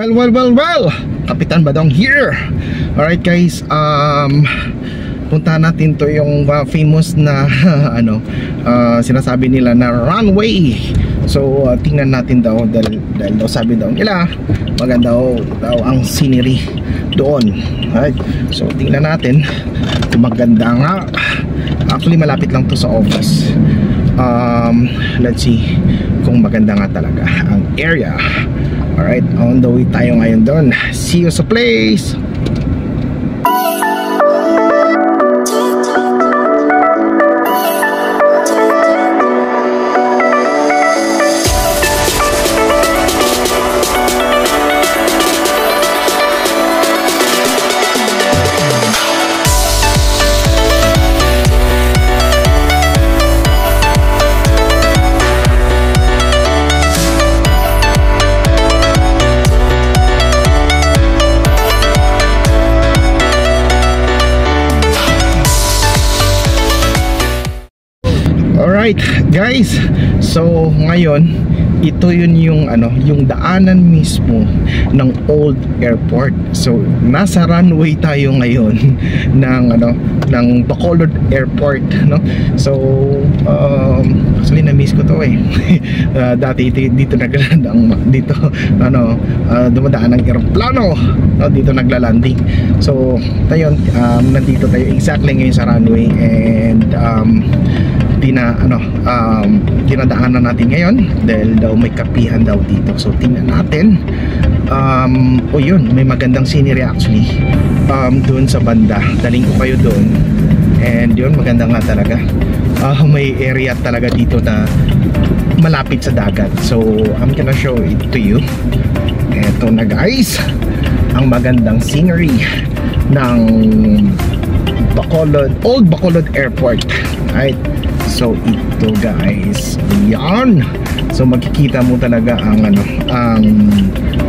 Well, Kapitan Badong here. Alright guys, puntahan natin to yung famous na sinasabi nila na runway. So tingnan natin daw dahil daw sabi daw nila maganda daw ang scenery doon. Alright, so tingnan natin kung maganda nga. Actually malapit lang to sa office. Let's see kung maganda nga talaga ang area. Alright, on the way tayo ngayon doon. See you sa place! Alright guys, so ngayon ito yung daanan mismo ng old airport. So nasa runway tayo ngayon ng Bacolod Airport, no? So actually na-miss ko to dati dito dumadaan ng eroplano, no? Dito nagla-landing. So tayo nandito tayo exactly ngayon sa runway, and dinadaanan natin ngayon dahil daw may kapihan daw dito. So tingnan natin. Yun, may magandang scenery actually doon sa banda. Daling ko kayo doon, and yun, maganda nga talaga. May area talaga dito na malapit sa dagat. So I'm gonna show it to you. Eto na guys, ang magandang scenery ng Old Bacolod Airport. Right? So ito guys, yan. So makikita mo talaga ang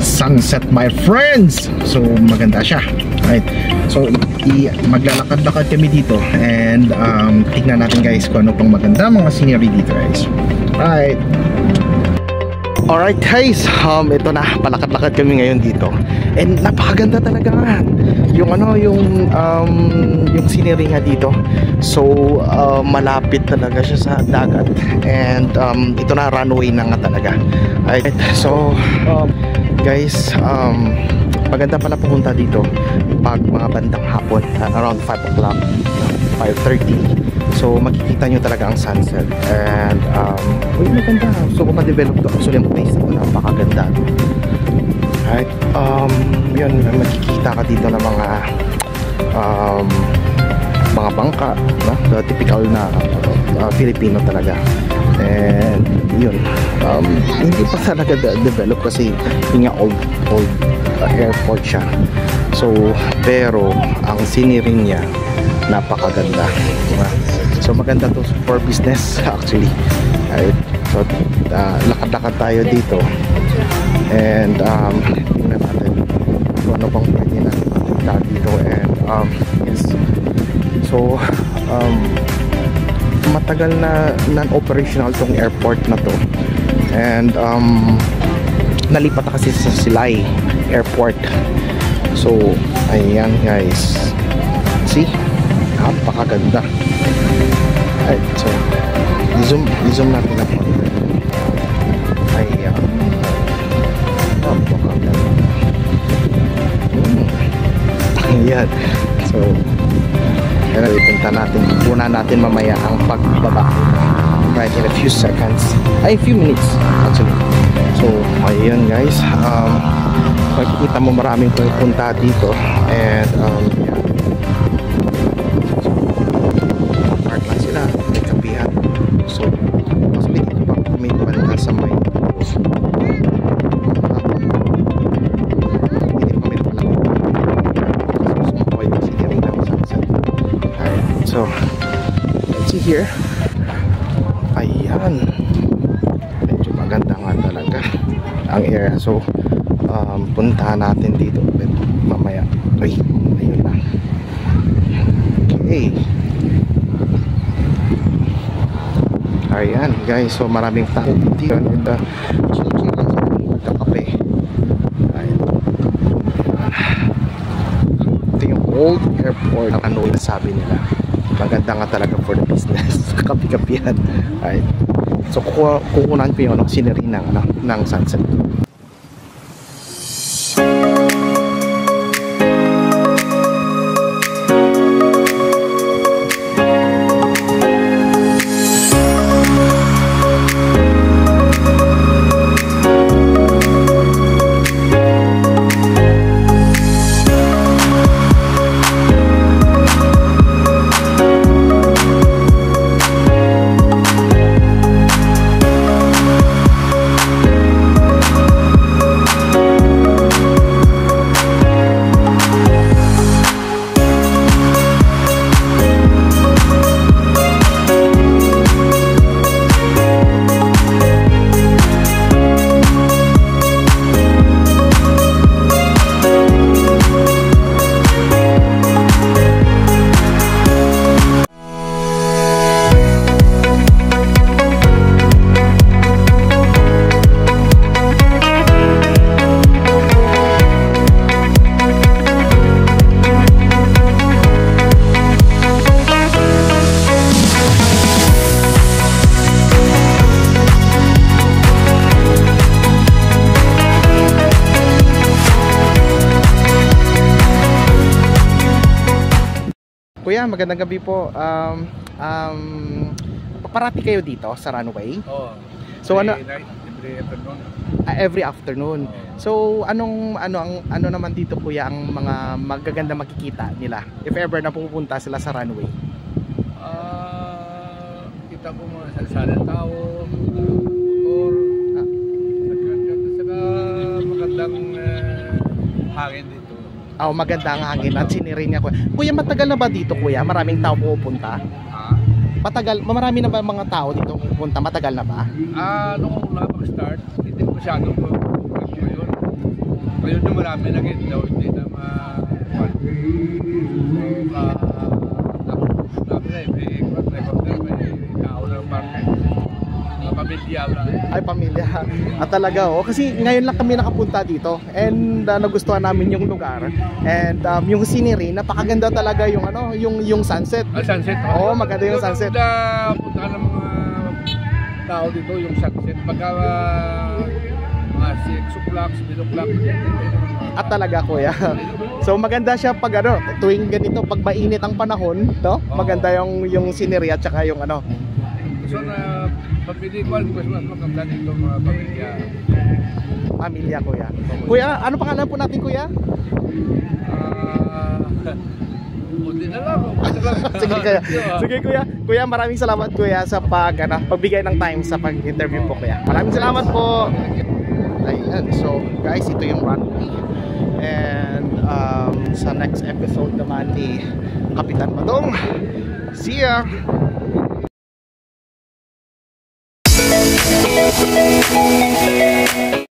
sunset, my friends. So maganda siya. Right? So maglalakad-lakad kami dito, and tingnan natin guys kung ano pang maganda mga scenery dito guys. Right. Alright guys, ito na, palakad-lakad kami ngayon dito, and napakaganda talaga nga yung scenery nga dito. So malapit talaga siya sa dagat, and ito na, runway na nga talaga. Alright, so guys, maganda pala pumunta dito pag mga bandang hapon, around 5 o'clock, 5:30. So makikita nyo talaga ang sunset, and maganda. So ma-develop to actually ang place ito, napakaganda. Right, yun, makikita ka dito ng mga bangka, no? The typical na Filipino talaga. And yun, hindi pa talaga develop kasi yung old airport siya. So pero ang scenery niya napakaganda, diba? So maganda to for business actually. Right? So lakad-lakad tayo dito, and tingnan natin kung ano pang pwede na dito. And yes, so matagal na non-operational tong airport na to, and nalipat na kasi sa Silay Airport. So ayan guys, see, napakaganda. Right, so zoom natin na po. Ayan, napakaganda. Ayan, so punta natin mamaya ang pagbaba, right, in a few seconds, few minutes actually. So ayan guys, makikita mo maraming pupunta dito, and yeah, park lang sila, may kapihan. So actually dito pa kami banda sa may so let's see here. Ayan, medyo maganda nga talaga ang area. So puntahan natin dito mamaya. Ayun na. Okay, ayan guys, so maraming tao dito, and magkakape. Ayan. airport. Ano yung sabi nila? Maganda nga talaga for the business. Kapi-kapihan. Alright. So kukunan ko yung scenery ng sunset. Kuya, magandang gabi po. Parati kayo dito sa runway? Oo. So every afternoon. Every afternoon. So ano naman dito kuya ang mga magaganda makikita nila if ever na pupunta sila sa runway? Kita ko mga salsalang tao, motor, saka magandang hangin dito. Oh, maganda ang hangin at scenery niya kuya. Kuya, matagal na ba dito kuya? Maraming tao pupunta? Marami na ba mga tao dito pupunta? Matagal na ba? Nung una mag-start, hindi masyado po ngayon. Ngayon na marami na rin daw, hindi na Ay, pamilya. At talaga kasi ngayon lang kami nakapunta dito and nagustuhan namin yung lugar and yung scenery, napakaganda talaga yung sunset. Sunset. Oo, maganda yung sunset. Punta ng mga tao dito yung sunset pagka mga 6 o'clock, 7 o'clock. At talaga kuya. So maganda siya pag tuwing ganito, pag mainit ang panahon, no? Maganda yung scenery at saka yung So na pamilya ko, mas maganda dito mga pamilya. Pamilya kuya. Kuya, ano pangalan po natin kuya? Hindi na lang. Sige kuya. Sige kuya. Kuya, maraming salamat kuya sa pagbigay ng time sa pag-interview po kuya. Maraming salamat po. Ayan. So guys, ito yung runway. And sa next episode naman ni Kapitan Badong. See ya!